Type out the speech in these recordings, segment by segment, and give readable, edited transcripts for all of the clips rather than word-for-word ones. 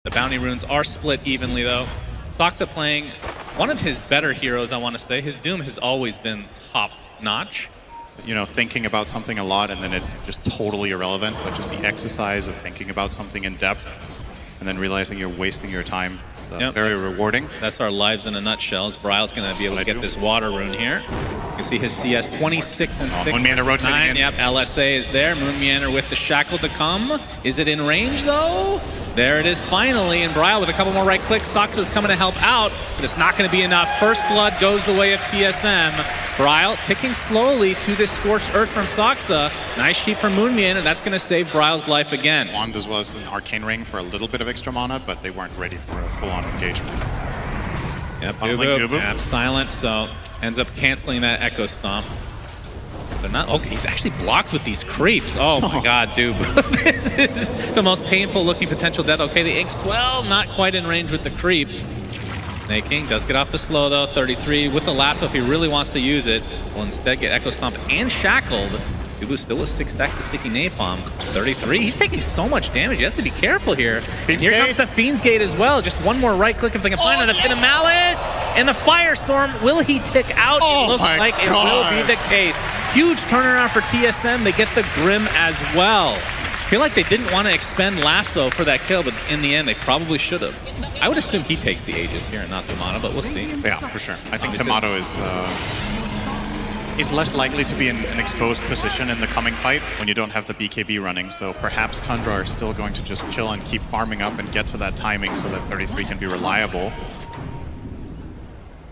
The bounty runes are split evenly though. Soxa playing one of his better heroes, I want to say. His Doom has always been top notch. You know, thinking about something a lot and then it's just totally irrelevant, but just the exercise of thinking about something in depth and then realizing you're wasting your time. It's very rewarding. That's our lives in a nutshell. Bryle's going to be able to get this water rune here. You can see his CS 26 and 6. Moon Meander rotating in. Yep, LSA is there. Moon Meander with the shackle to come. Is it in range though? There it is finally, and Bryle with a couple more right clicks. Soxa's coming to help out, but it's not going to be enough. First blood goes the way of TSM. Bryle ticking slowly to this scorched earth from Soxa. Nice sheep from Moonmeander, and that's going to save Bryle's life again. Wand as well as an arcane ring for a little bit of extra mana, but they weren't ready for a full-on engagement. Yep, Dubu. Yep, silent, so ends up canceling that Echo Stomp. They're not okay. He's actually blocked with these creeps. Oh my God, Dubu. This is the most painful looking potential death. Okay, the Ink Swell not quite in range with the creep. Snake King does get off the slow though. 33 with the lasso if he really wants to use it. Will instead get Echo Stomp and shackled. Dubu still with 6 stacks of sticky napalm. 33. He's taking so much damage. He has to be careful here. Here comes the Fiend's Gate as well. Just one more right click if they can find it. The Pit of Malice and the Firestorm. Will he tick out? It looks like it will be the case. Huge turnaround for TSM. They get the Grim as well. I feel like they didn't want to expend Lasso for that kill, but in the end, they probably should have. I would assume he takes the Aegis here and not Tomato, but we'll see. Yeah, for sure. I think Tomato is less likely to be in an exposed position in the coming fight when you don't have the BKB running. So perhaps Tundra are still going to just chill and keep farming up and get to that timing so that 33 can be reliable.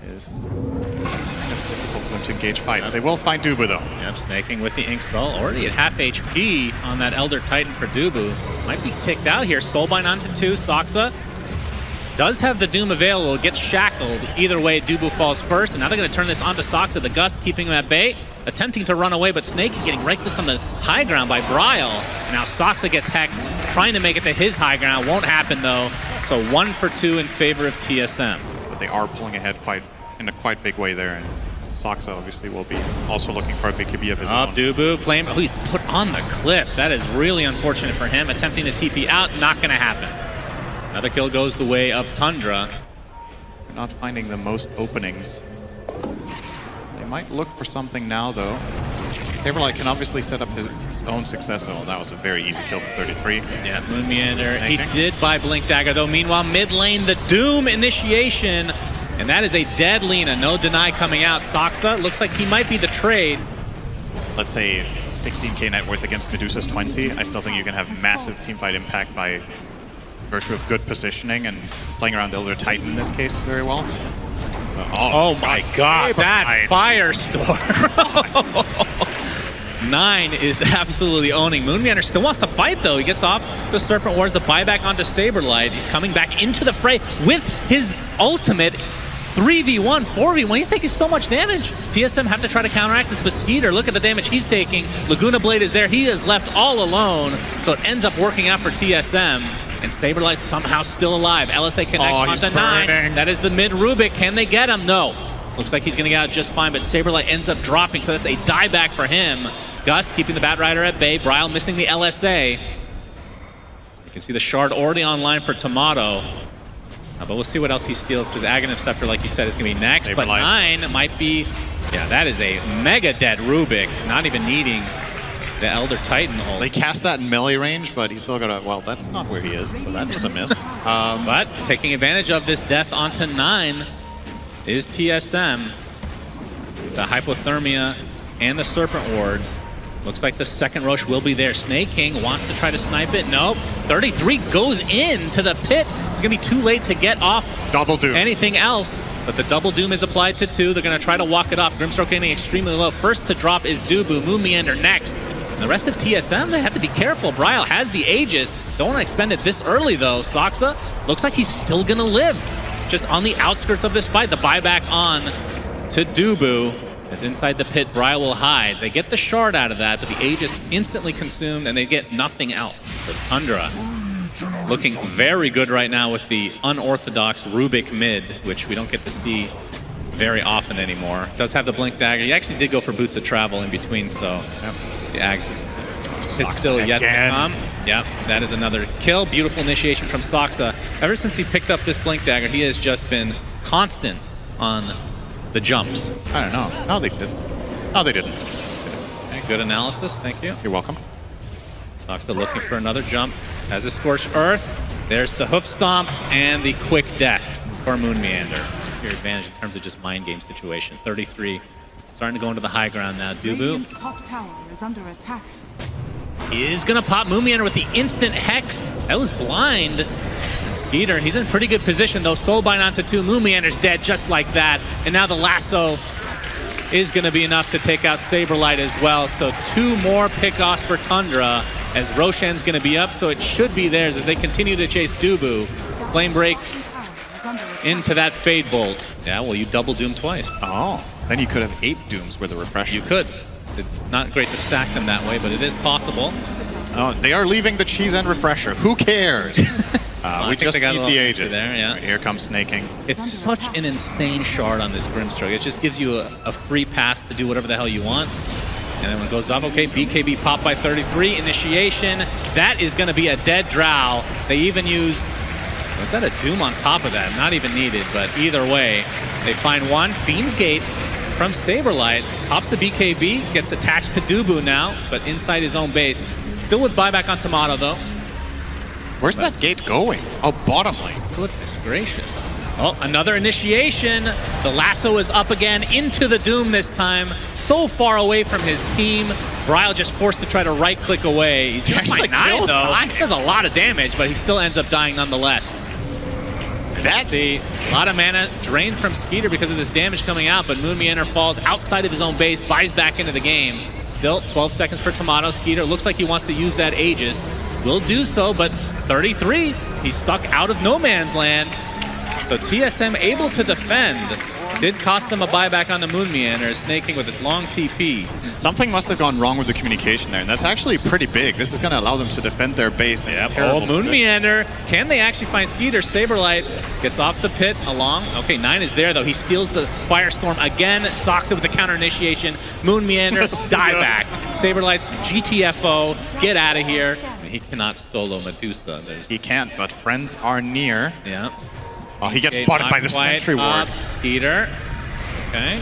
It's difficult for them to engage fight. They will find Dubu though. Yep, Snaking with the Ink Spell. Already at half HP on that Elder Titan for Dubu. Might be ticked out here. Soulbind onto 2. Soxa does have the Doom available, gets shackled. Either way, Dubu falls first, and now they're going to turn this onto Soxa. The Gust keeping him at bay, attempting to run away, but Snake getting right clicks on the high ground by Bryle. Now Soxa gets hexed, trying to make it to his high ground. Won't happen though. So 1 for 2 in favor of TSM. But they are pulling ahead in a quite big way there, and Soxa obviously will be also looking for a BKB of his own. Dubu, Flame. Oh, he's put on the cliff. That is really unfortunate for him. Attempting to TP out, not going to happen. Another kill goes the way of Tundra. They're not finding the most openings. They might look for something now, though. Saberlight can obviously set up his own success. Oh, that was a very easy kill for 33. Yeah, Moon Meander. He did buy Blink Dagger, though. Meanwhile, mid lane, the Doom initiation. And that is a dead Lina. No deny coming out. Soxa looks like he might be the trade. Let's say 16k net worth against Medusa's 20. I still think you can have massive teamfight impact by virtue of good positioning and playing around Elder Titan in this case very well. So, oh my God, that Firestorm. 9 is absolutely owning. Moonmeander still wants to fight though. He gets off the Serpent Wars, the buyback onto Saberlight. He's coming back into the fray with his ultimate. 3v1, 4v1, he's taking so much damage. TSM have to try to counteract this with Skeeter. Look at the damage he's taking. Laguna Blade is there. He is left all alone. So it ends up working out for TSM. And Saberlight somehow still alive. LSA connects onto 9. That is the mid Rubik. Can they get him? No. Looks like he's going to get out just fine, but Saberlight ends up dropping, so that's a dieback for him. Gust keeping the Batrider at bay. Bryle missing the LSA. You can see the Shard already online for Tomato. But we'll see what else he steals, because Aghanim Scepter, like you said, is going to be next. But 9 might be... Yeah, that is a mega dead Rubik. Not even needing the Elder Titan ult. They cast that in melee range, but he's still got to... Well, that's not where he is, so that was a miss. But taking advantage of this death onto 9 is TSM. The Hypothermia and the Serpent Wards. Looks like the second Roche will be there. Snake King wants to try to snipe it. Nope. 33 goes into the pit. It's going to be too late to get off double Doom. Anything else. But the double Doom is applied to 2. They're going to try to walk it off. Grimstroke getting extremely low. First to drop is Dubu. Moon Meander next. And the rest of TSM, they have to be careful. Bryle has the Aegis. Don't want to expend it this early, though. Soxa looks like he's still going to live. Just on the outskirts of this fight. The buyback on to Dubu. As inside the pit, Bryle will hide. They get the shard out of that, but the Aegis instantly consumed, and they get nothing else. So Tundra looking very good right now with the unorthodox Rubik mid, which we don't get to see very often anymore. Does have the Blink Dagger. He actually did go for Boots of Travel in between, so the Ags is still yet to come. Yeah, that is another kill. Beautiful initiation from Soxa. Ever since he picked up this Blink Dagger, he has just been constant on the jumps. I don't know. No, they didn't. No, they didn't. Okay, good analysis. Thank you. You're welcome. Soxa looking for another jump. Has a Scorched Earth. There's the Hoof Stomp and the Quick Death for Moon Meander. Your advantage in terms of just mind game situation. 33. Starting to go into the high ground now. Dubu Radiant's top tower is under attack. is going to pop Moon Meander with the instant Hex. That was blind. And Skeeter, he's in pretty good position though. Soulbind onto 2. Moon Meander's dead just like that. And now the lasso is going to be enough to take out Saberlight as well. So 2 more pickoffs for Tundra as Roshan's going to be up. So it should be theirs as they continue to chase Dubu. Flame Break into that Fade Bolt. Yeah, well, you double Doom twice. Oh, then you could have 8 Dooms with a Refresher. You could. It's not great to stack them that way, but it is possible. Oh, they are leaving the Cheese and Refresher. Who cares? We just need the Aegis. There, yeah. Here comes Snaking. It's such an insane shard on this Grimstroke. It just gives you a free pass to do whatever the hell you want. And then when it goes up, okay, BKB popped by 33. Initiation. That is going to be a dead Drow. They even use... Was that a Doom on top of that? Not even needed, but either way, they find one. Fiend's Gate from Saberlight. Pops the BKB, gets attached to Dubu now, but inside his own base. Still with buyback on Tomato, though. Where's that gate going? Oh, bottom lane. Goodness gracious. Oh, another initiation. The lasso is up again into the Doom this time. So far away from his team. Bryle just forced to try to right-click away. He's He actually 9 kills though. Nine. He does a lot of damage, but he still ends up dying nonetheless. That's See, a lot of mana drained from Skeeter because of this damage coming out, but Moon Meander falls outside of his own base, buys back into the game. Still 12 seconds for Tomato. Skeeter looks like he wants to use that Aegis. Will do so, but 33, he's stuck out of no man's land. So TSM able to defend. Did cost them a buyback on the Moon Meander, snaking with a long TP. Something must have gone wrong with the communication there, and that's actually pretty big. This is going to allow them to defend their base. Oh, Moon Meander. Can they actually find Skeeter? Saberlight gets off the pit along. Okay, 9 is there, though. He steals the Firestorm again. Socks it with the counter initiation. Moon Meander, die back. Saberlight's GTFO. Get out of here. He cannot solo Medusa. He can't, but friends are near. Yeah. Oh, he gets spotted by the Sentry Ward. Skeeter. Okay.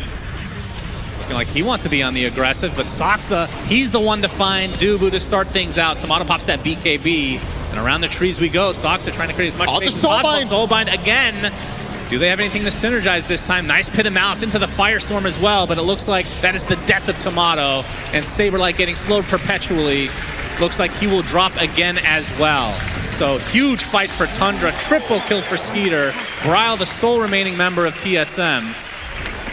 Looking like he wants to be on the aggressive, but Soxa, he's the one to find Dubu to start things out. Tomato pops that BKB, and around the trees we go. Soxa trying to create as much space as possible. Soulbind again. Do they have anything to synergize this time? Nice Pit of Malice into the Firestorm as well, but it looks like that is the death of Tomato, and Saberlight getting slowed perpetually. Looks like he will drop again as well. So huge fight for Tundra, triple kill for Skeeter. Bryle, the sole remaining member of TSM.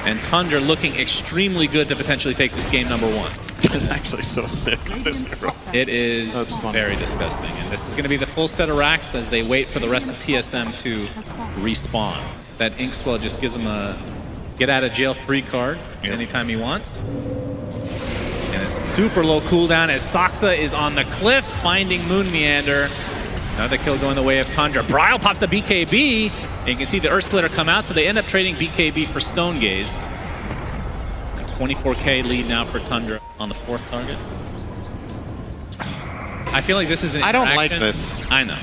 And Tundra looking extremely good to potentially take this game number 1. It's actually so sick. It is very disgusting. And this is going to be the full set of racks as they wait for the rest of TSM to respawn. That Inkswell just gives him a get out of jail free card anytime he wants. And it's super low cooldown as Soxa is on the cliff finding Moon Meander. Another kill going the way of Tundra. Bryle pops the BKB, and you can see the Earth Splitter come out, so they end up trading BKB for Stone Gaze. A 24k lead now for Tundra on the 4th target. I feel like this is an I don't like interaction. this. I know.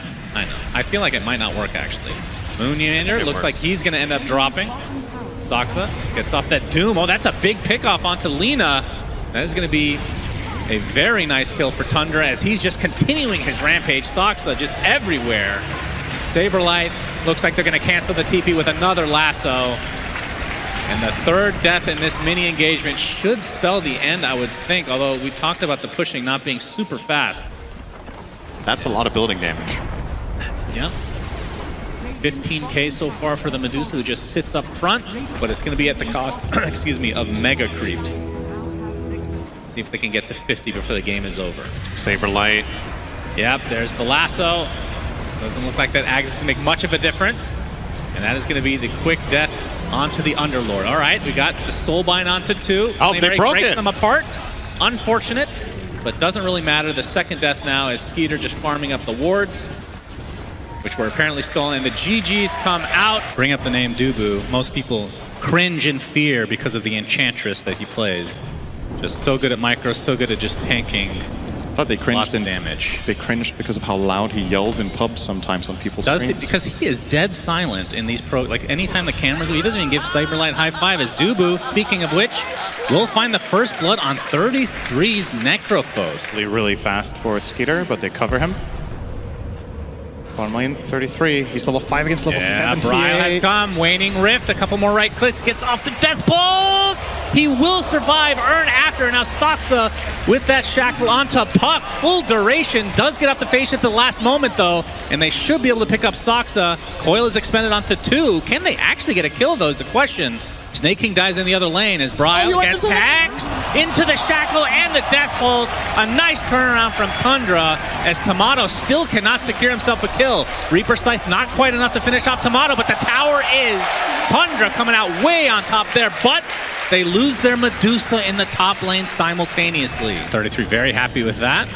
I feel like it might not work, actually. Moon Meander looks like he's going to end up dropping. Soxa gets off that Doom. Oh, that's a big pickoff onto Lina. That is going to be a very nice kill for Tundra as he's just continuing his rampage. Soxa just everywhere. Saberlight looks like they're going to cancel the TP with another lasso. And the 3rd death in this mini engagement should spell the end, I would think, although we talked about the pushing not being super fast. That's a lot of building damage. Yeah. 15k so far for the Medusa, who just sits up front, but it's going to be at the cost, excuse me, of mega creeps. See if they can get to 50 before the game is over. Saberlight. Yep, there's the lasso. Doesn't look like that Aegis can make much of a difference. And that is going to be the quick death onto the Underlord. All right, we got the Soulbind onto 2. Oh, they broke breaks it. them apart. Unfortunate, but doesn't really matter. The 2nd death now is Skeeter just farming up the wards, which were apparently stolen. And the GGs come out. Bring up the name Dubu. Most people cringe in fear because of the Enchantress that he plays. Just so good at micro, so good at just tanking I thought they cringed Lots of in damage. They cringed because of how loud he yells in pubs sometimes on people's Does he? screens. Because he is dead silent in these like anytime the cameras, he doesn't even give Cyberlight high five. As Dubu, speaking of which, will find the first blood on 33's Necrophos. Really fast for Skeeter, but they cover him. Bottom lane, 33. He's level 5 against level 78. Brian has come. Waning Rift. A couple more right clicks. Gets off the death pulse. He will survive. Earn after. Now Soxa with that shackle onto Puck. Full duration. Does get off the face at the last moment though. And they should be able to pick up Soxa. Coil is expended onto 2. Can they actually get a kill though is the question. Snake King dies in the other lane as Bryle gets hacked into the shackle and the death pulse. A nice turnaround from Tundra as Tomato still cannot secure himself a kill. Reaper Scythe not quite enough to finish off Tomato, but the tower is. Tundra coming out way on top there, but they lose their Medusa in the top lane simultaneously. 33 very happy with that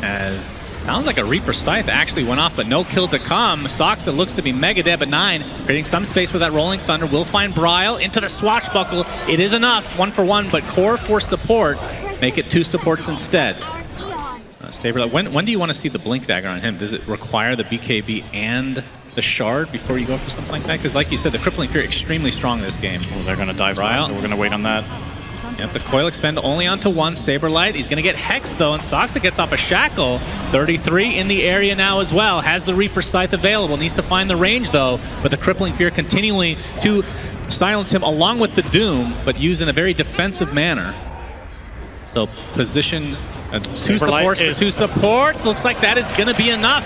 as sounds like a Reaper Scythe actually went off, but no kill to come. Soxa looks to be mega dead, but 9 creating some space with that Rolling Thunder. Will find Bryle into the Swashbuckle. It is enough, 1 for 1, but core for support. Make it 2 supports instead. When do you want to see the Blink Dagger on him? Does it require the BKB and the Shard before you go for something like that? Because like you said, the Crippling Fear extremely strong this game. Well, they're going to dive Bryle. so we're going to wait on that. Yep, the coil expend only onto 1 Saberlight. He's going to get hexed though, and Soxa gets off a shackle. 33 in the area now as well. Has the Reaper Scythe available. Needs to find the range though, but the Crippling Fear continuing to silence him along with the Doom, but used in a very defensive manner. So position 2 supports for 2 supports. Looks like that is going to be enough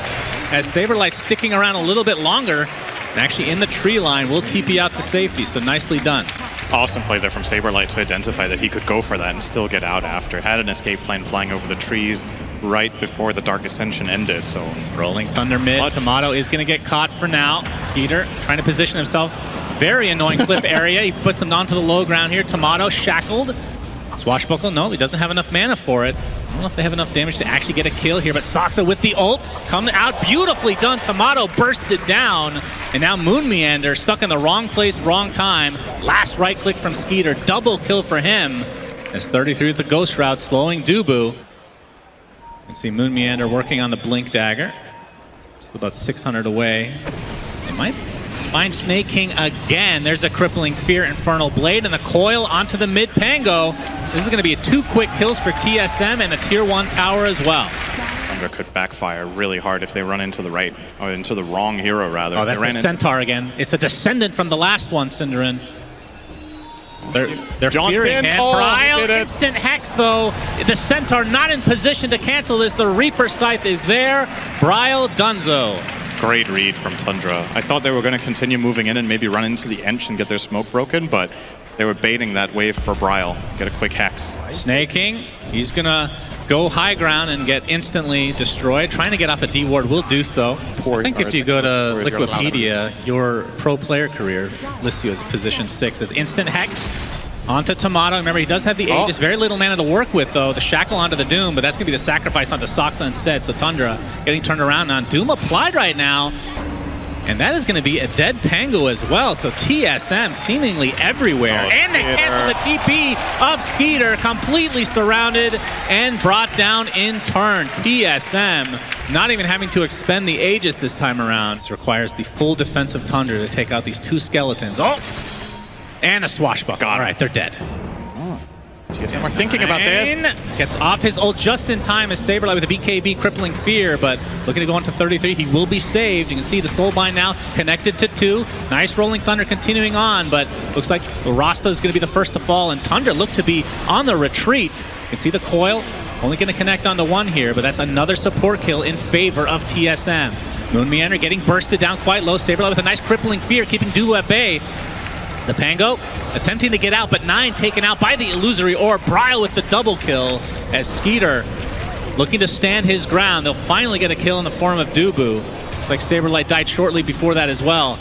as Saberlight sticking around a little bit longer. And actually in the tree line will TP out to safety, so nicely done. Awesome play there from Saberlight to identify that he could go for that and still get out after. Had an escape plan flying over the trees right before the Dark Ascension ended, so... Rolling Thunder mid. Tomato is going to get caught for now. Skeeter trying to position himself. Very annoying cliff area. He puts him onto the low ground here. Tomato shackled. Swashbuckle, no, he doesn't have enough mana for it. I don't know if they have enough damage to actually get a kill here, but Soxa with the ult, coming out beautifully done. Tomato bursted down, and now Moon Meander stuck in the wrong place, wrong time. Last right click from Skeeter, double kill for him. As 33 with the Ghost Route, slowing Dubu. You can see Moon Meander working on the Blink Dagger. Still about 600 away. They might find Snake King again. There's a Crippling Fear, Infernal Blade, and the coil onto the mid Pango. This is going to be 2 quick kills for TSM and a tier 1 tower as well. Tundra could backfire really hard if they run into the right, or into the wrong hero rather. Oh, that's the Centaur again. It's a descendant from the last one, Cinderin. They're fearing him. Bryle, instant hex though. The Centaur not in position to cancel this. The Reaper Scythe is there. Bryle Dunzo. Great read from Tundra. I thought they were going to continue moving in and maybe run into the Ench and get their smoke broken, but they were baiting that wave for Bryle. Get a quick hex. Snake King, he's going to go high ground and get instantly destroyed. Trying to get off a D ward will do so. I think if you go to Wikipedia, your pro player career lists you as position 6 as instant hex. Onto Tomato. Remember, he does have the Aegis. Very little mana to work with, though. The shackle onto the Doom, but that's going to be the sacrifice onto Soxa instead. So Tundra getting turned around on. Doom applied right now. And that is going to be a dead Pango as well. So TSM seemingly everywhere. And they cancel the TP of Skeeter. Completely surrounded and brought down in turn. TSM not even having to expend the Aegis this time around. This requires the full defensive Tundra to take out these 2 skeletons. Oh! And a Swashbuckle. All right, they're dead. TSM are thinking about this. Gets off his ult just in time as Saberlight with a BKB Crippling Fear, but looking to go on to 33. He will be saved. You can see the Soulbind now connected to 2. Nice Rolling Thunder continuing on, but looks like Rasta is going to be the first to fall, and Tundra look to be on the retreat. You can see the coil only going to connect onto 1 here, but that's another support kill in favor of TSM. Moon Meander getting bursted down quite low. Saberlight with a nice Crippling Fear, keeping Dubu at bay. The Pango attempting to get out, but 9 taken out by the Illusory Orb. Bryle with the double kill as Skeeter looking to stand his ground. They'll finally get a kill in the form of Dubu. Looks like Saberlight died shortly before that as well.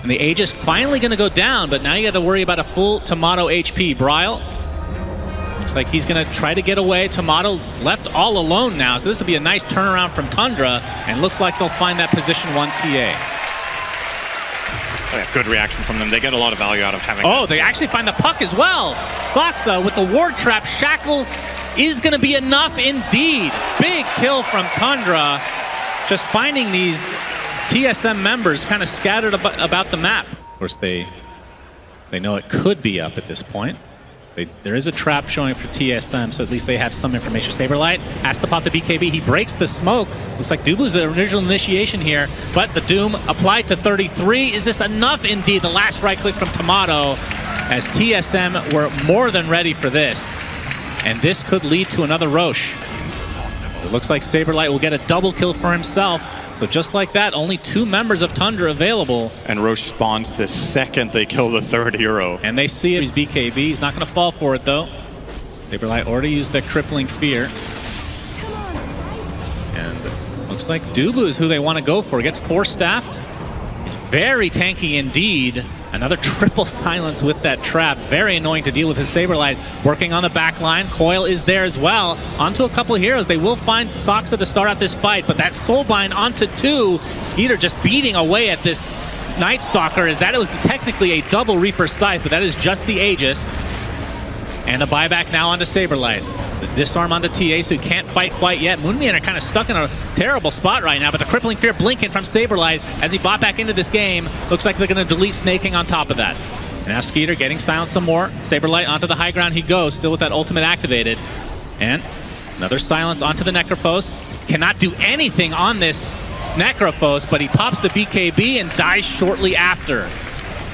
And the Aegis finally going to go down, but now you got to worry about a full Tomato HP. Bryle looks like he's going to try to get away. Tomato left all alone now, so this will be a nice turnaround from Tundra, and looks like they'll find that position 1 TA. Oh, yeah, good reaction from them. They get a lot of value out of having... Oh, they actually find the puck as well. Soxa with the ward trap shackle is going to be enough indeed. Big kill from Tundra. Just finding these TSM members kind of scattered about the map. Of course, they know it could be up at this point. There is a trap showing for TSM, so at least they have some information. Saberlight has to pop the BKB. He breaks the smoke. Looks like Dubu's the original initiation here, but the Doom applied to 33. Is this enough? Indeed, the last right click from Tomato, as TSM were more than ready for this. And this could lead to another Roche. It looks like Saberlight will get a double kill for himself. So just like that, only 2 members of Tundra available. And Roche spawns the second they kill the third hero. And they see his BKB. He's not going to fall for it, though. Saberlight already used their crippling fear. And looks like Dubu is who they want to go for. Gets 4-staffed. He's very tanky indeed. Another triple silence with that trap. Very annoying to deal with his Saberlight. Working on the back line. Coil is there as well. Onto a couple of heroes. They will find Soxa to start out this fight, but that Soulbind onto 2. Skeeter just beating away at this Night Stalker. As that it was technically a double Reaper Scythe, but that is just the Aegis. And the buyback now onto Saberlight. The disarm onto TA, so he can't fight quite yet. Moonman are kind of stuck in a terrible spot right now, but the crippling fear blinking from Saberlight as he bought back into this game. Looks like they're going to delete snaking on top of that. And now Skeeter getting silenced some more. Saberlight onto the high ground he goes, still with that ultimate activated. And another silence onto the Necrophos. Cannot do anything on this Necrophos, but he pops the BKB and dies shortly after.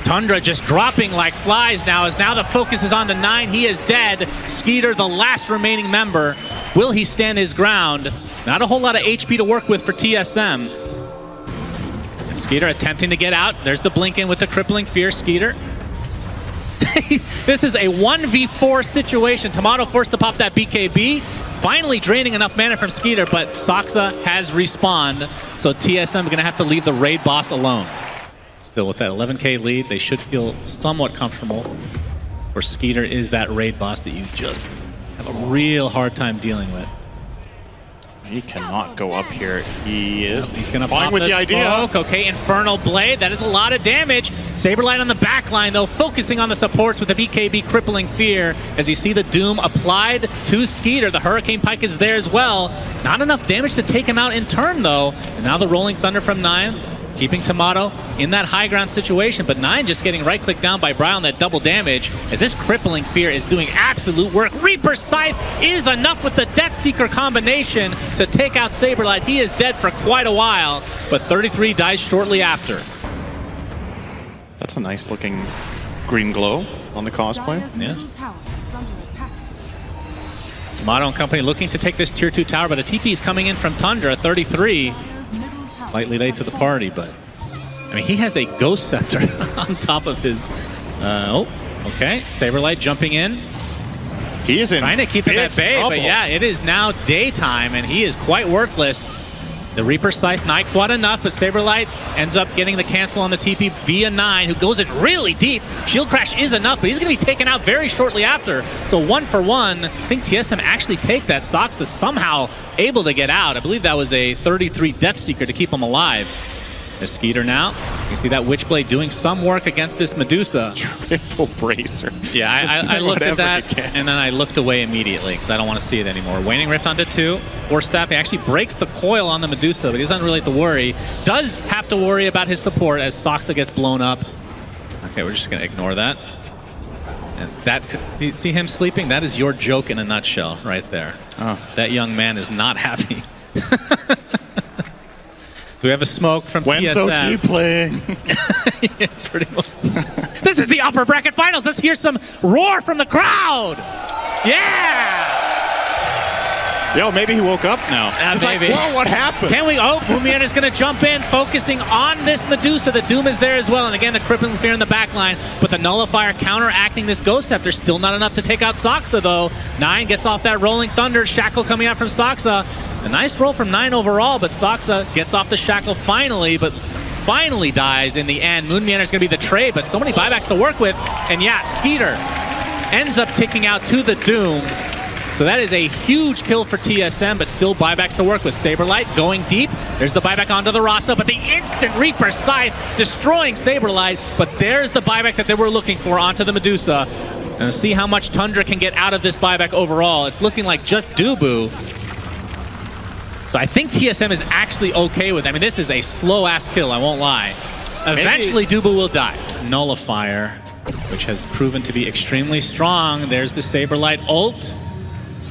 Tundra just dropping like flies now, as now the focus is on the 9. He is dead. Skeeter, the last remaining member. Will he stand his ground? Not a whole lot of HP to work with for TSM. Skeeter attempting to get out. There's the blink in with the crippling fear. Skeeter. This is a 1v4 situation. Tomato forced to pop that BKB. Finally draining enough mana from Skeeter, but Soxa has respawned. So TSM are going to have to leave the raid boss alone. Still with that 11k lead, they should feel somewhat comfortable. Where Skeeter is that raid boss that you just have a real hard time dealing with. He cannot go up here. He's gonna pop with the idea. Smoke. Okay, Infernal Blade. That is a lot of damage. Saberlight on the back line, though, focusing on the supports with the BKB crippling fear. As you see the Doom applied to Skeeter. The Hurricane Pike is there as well. Not enough damage to take him out in turn, though. And now the Rolling Thunder from 9. Keeping Tomato in that high ground situation, but 9 just getting right-clicked down by Bry on that double damage, as this crippling fear is doing absolute work. Reaper Scythe is enough with the Death Seeker combination to take out Saberlight. He is dead for quite a while, but 33 dies shortly after. That's a nice looking green glow on the cosplay. Yes. Tomato and company looking to take this tier 2 tower, but a TP is coming in from Tundra, 33. Slightly late to the party, but I mean, he has a Ghost Scepter on top of his. Oh, okay. Saberlight jumping in. He is in trying to keep him at bay, trouble. but yeah, it is now daytime, and he is quite worthless. The Reaper Scythe not quite enough, but Saberlight ends up getting the cancel on the TP via 9, who goes in really deep. Shield Crash is enough, but he's going to be taken out very shortly after. So 1 for 1. I think TSM actually take that. Sox is somehow able to get out. I believe that was a 33 Death Seeker to keep him alive. The Skeeter now. You see that Witchblade doing some work against this Medusa. Triple Bracer. Yeah, I looked at that, and then I looked away immediately because I don't want to see it anymore. Waning Rift onto 2. 4-staff. He actually breaks the coil on the Medusa, but he doesn't really have to worry. Does have to worry about his support as Soxa gets blown up. Okay, we're just going to ignore that. And that, see him sleeping? That is your joke in a nutshell right there. Oh. That young man is not happy. So we have a smoke from When's TSM. OG playing? Yeah, pretty much. This is the upper bracket finals. Let's hear some roar from the crowd. Yeah! Yo, maybe he woke up now. He's maybe. like, whoa, what happened? Can we? Oh, Boomiana's going to jump in, focusing on this Medusa. The Doom is there as well. And again, the crippling fear in the back line. But the Nullifier counteracting this Ghost Scepter. Still not enough to take out Soxa, though. 9 gets off that Rolling Thunder. Shackle coming out from Soxa. A nice roll from 9 overall, but Soxa gets off the Shackle finally, but finally dies in the end. Moonmanner's going to be the trade, but so many buybacks to work with. And yeah, Skeeter ends up ticking out to the Doom. So that is a huge kill for TSM, but still buybacks to work with. Saberlight going deep. There's the buyback onto the Rasta, but the instant Reaper Scythe destroying Saberlight. But there's the buyback that they were looking for onto the Medusa. And see how much Tundra can get out of this buyback overall. It's looking like just Dubu. So I think TSM is actually okay with it. I mean, this is a slow-ass kill, I won't lie. Eventually, Dubu will die. Nullifier, which has proven to be extremely strong. There's the Saberlight ult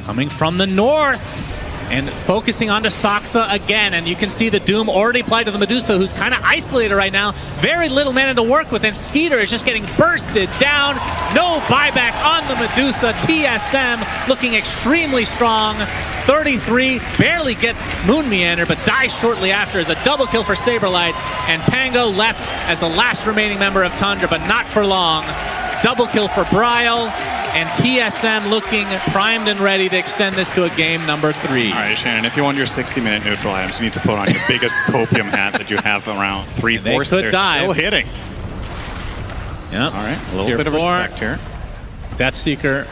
coming from the north. And focusing onto Soxa again, and you can see the Doom already applied to the Medusa, who's kind of isolated right now. Very little mana to work with, and Skeeter is just getting bursted down. No buyback on the Medusa. TSM looking extremely strong. 33, barely gets Moon Meander, but dies shortly after as a double kill for Saberlight. And Pango left as the last remaining member of Tundra, but not for long. Double kill for Bryle. And TSM looking primed and ready to extend this to a game number 3. All right, Shannon, if you want your 60-minute neutral items, you need to put on your biggest copium hat that you have around 3/4. They could dive. Still hitting. Yep. All right, a little bit of respect here. Death Seeker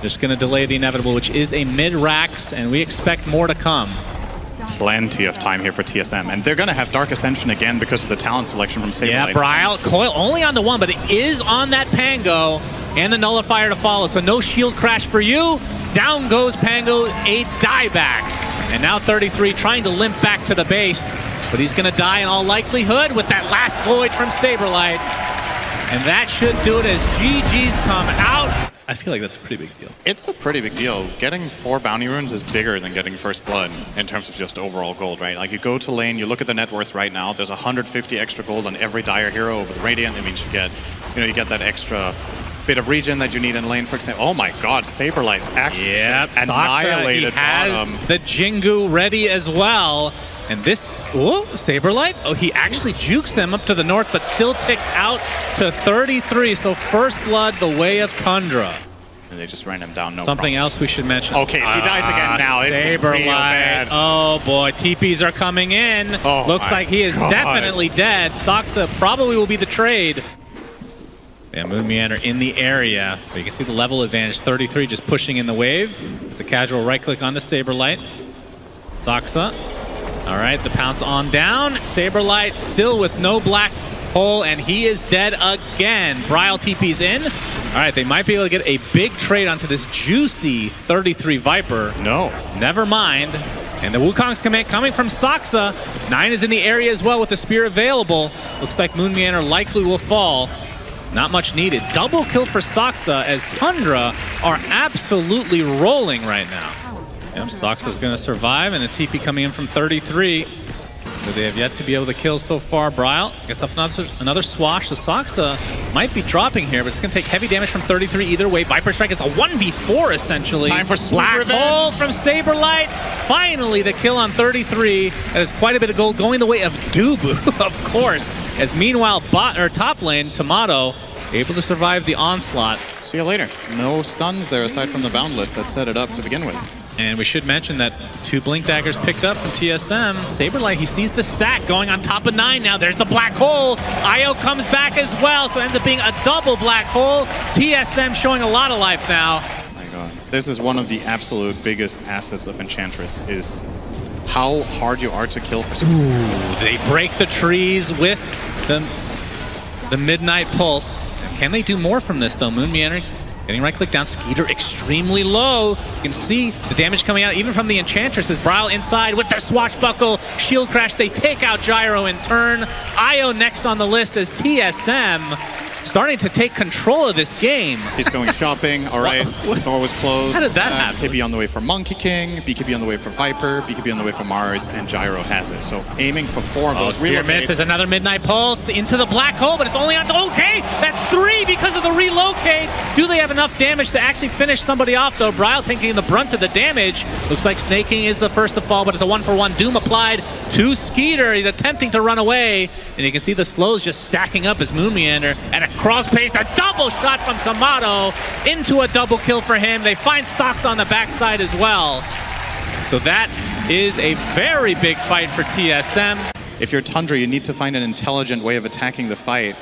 just going to delay the inevitable, which is a mid-Rax, and we expect more to come. Plenty of time here for TSM, and they're going to have Dark Ascension again because of the talent selection from Saberlight. Yeah, Bryle, Coil only on the 1, but it is on that Pango. And the Nullifier to follow, so no shield crash for you. Down goes Pango, a dieback. And now 33 trying to limp back to the base, but he's gonna die in all likelihood with that last void from Saberlight. And that should do it as GG's come out. I feel like that's a pretty big deal. It's a pretty big deal. Getting 4 bounty runes is bigger than getting first blood in terms of just overall gold, right? Like you go to lane, you look at the net worth right now, there's 150 extra gold on every Dire hero over the Radiant. It means you get that extra bit of regen that you need in lane, for example. Oh my god, Saberlight's actually annihilated bottom. The Jingu ready as well. And this, Saberlight, he actually jukes them up to the north, but still ticks out to 33. So first blood, the way of Tundra. And they just ran him down, no Something problem. else we should mention. Okay, if he dies again now, it's real bad. Oh boy, TPs are coming in. Oh Looks like he is definitely dead. Soxa probably will be the trade. Yeah, Moon Meander in the area. But you can see the level advantage. 33 just pushing in the wave. It's a casual right click on the Saberlight. Soxa. All right, the pounce on down. Saberlight still with no black hole, and he is dead again. Bryle TP's in. All right, they might be able to get a big trade onto this juicy 33 Viper. No. Never mind. And the Wukong's command coming from Soxa. 9 is in the area as well with the spear available. Looks like Moon Meander likely will fall. Not much needed. Double kill for Soxa as Tundra are absolutely rolling right now. Yep, Soxa's going to survive, and a TP coming in from 33. So they have yet to be able to kill so far. Bryle gets up another swash. So Soxa might be dropping here, but it's going to take heavy damage from 33 either way. Viper Strike is a 1v4 essentially. Time for Black Hole from Saberlight. Finally the kill on 33. That is quite a bit of gold going the way of Dubu, of course. As meanwhile, top lane, Tomato, able to survive the onslaught. See you later. No stuns there aside from the Boundless that set it up to begin with. And we should mention that 2 Blink Daggers picked up from TSM. Saberlight, he sees the stack going on top of 9 now. There's the Black Hole. Io comes back as well, so it ends up being a double Black Hole. TSM showing a lot of life now. Oh my god. This is one of the absolute biggest assets of Enchantress, is how hard you are to kill for some reason. They break the trees with the Midnight Pulse. Can they do more from this though? Moon Meander getting right click down. Skeeter extremely low. You can see the damage coming out even from the Enchantress as Bryle inside with the swashbuckle shield crash. They take out Gyro in turn. Io next on the list as TSM starting to take control of this game. He's going shopping. All right, the door was closed. How did that happen? BKB on the way for Monkey King, BKB on the way for Viper, BKB on the way for Mars, and Gyro has it. So aiming for 4 of those. Spear misses another Midnight Pulse into the Black Hole, but it's only on. Okay, that's 3 because of the relocate. Do they have enough damage to actually finish somebody off though? Bryle taking the brunt of the damage. Looks like Snake King is the first to fall, but it's a 1-for-1. Doom applied to Skeeter. He's attempting to run away, and you can see the slows just stacking up as Moon Meander at a cross pace. A double shot from Tomato into a double kill for him. They find Sox on the backside as well. So that is a very big fight for TSM. If you're Tundra, you need to find an intelligent way of attacking the fight.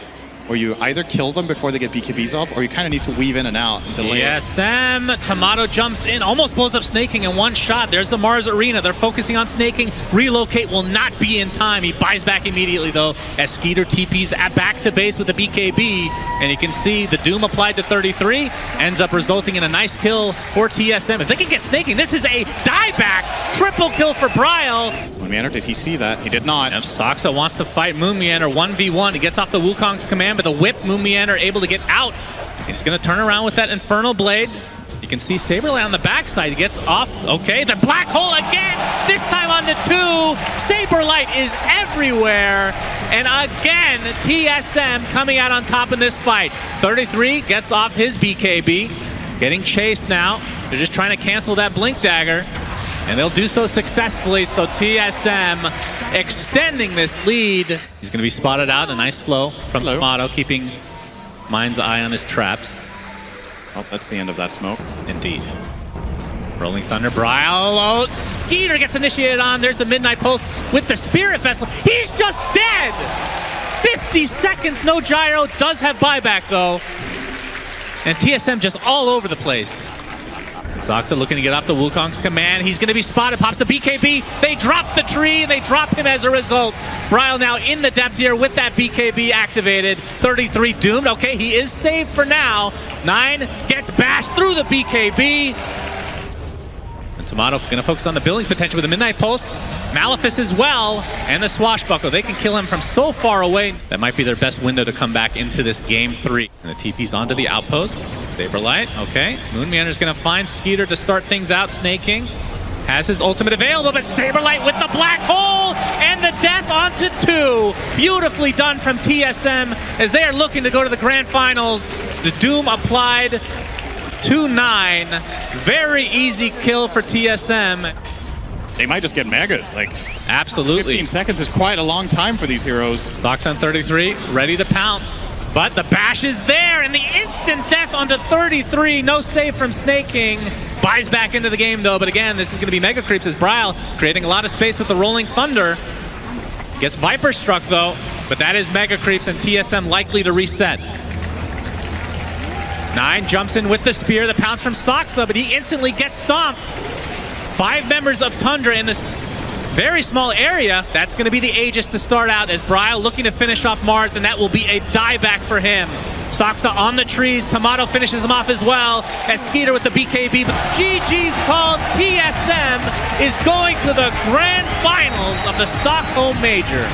where you either kill them before they get BKBs off, or you kind of need to weave in and out and delay it. TSM, Tomato jumps in, almost blows up Snaking in one shot. There's the Mars Arena. They're focusing on Snaking. Relocate will not be in time. He buys back immediately, though, as Skeeter TPs back to base with the BKB. And you can see the Doom applied to 33, ends up resulting in a nice kill for TSM. If they can get Snaking, this is a dieback. Triple kill for Bryle. Moonmeander, did he see that? He did not. Yep, Soxa wants to fight Moonmeander 1v1. He gets off the Wukong's command, but the whip, Moonmeander able to get out. And he's going to turn around with that Infernal Blade. You can see Saberlight on the backside. He gets off. Okay, the black hole again. This time on the 2. Saberlight is everywhere. And again, TSM coming out on top in this fight. 33 gets off his BKB. Getting chased now. They're just trying to cancel that Blink Dagger. And they'll do so successfully, so TSM extending this lead. He's going to be spotted out, a nice slow from Tomato, keeping Mind's eye on his traps. Oh, that's the end of that smoke. Indeed. Rolling Thunder, Bryle, oh, Skeeter gets initiated on. There's the Midnight Pulse with the Spirit Festival. He's just dead! 50 seconds, no gyro, does have buyback though. And TSM just all over the place. Soxa looking to get off the Wukong's command. He's going to be spotted, pops the BKB. They drop the tree, and they drop him as a result. Bryle now in the depth here with that BKB activated. 33 doomed. Okay, he is saved for now. 9 gets bashed through the BKB. And Tomato going to focus on the Billings potential with the Midnight Pulse. Malefice as well, and the Swashbuckle. They can kill him from so far away. That might be their best window to come back into this game 3. And the TP's onto the outpost. Saberlight, okay. Moonmeander's gonna find Skeeter to start things out. Snaking has his ultimate available, but Saberlight with the black hole and the death onto 2. Beautifully done from TSM as they are looking to go to the grand finals. The Doom applied 2-9. Very easy kill for TSM. They might just get megas. Like, absolutely. 15 seconds is quite a long time for these heroes. Stocks on 33, ready to pounce. But the bash is there, and the instant death onto 33. No save from Snaking. Buys back into the game, though. But again, this is going to be Mega Creeps as Bryle creating a lot of space with the Rolling Thunder. Gets Viper struck, though. But that is Mega Creeps, and TSM likely to reset. 9 jumps in with the spear. The pounce from Soxa, but he instantly gets stomped. 5 members of Tundra in this very small area. That's going to be the Aegis to start out as Bryle looking to finish off Mars, and that will be a dieback for him. Soxa on the trees. Tomato finishes him off as well as Skeeter with the BKB. But GG's called. TSM is going to the grand finals of the Stockholm Major.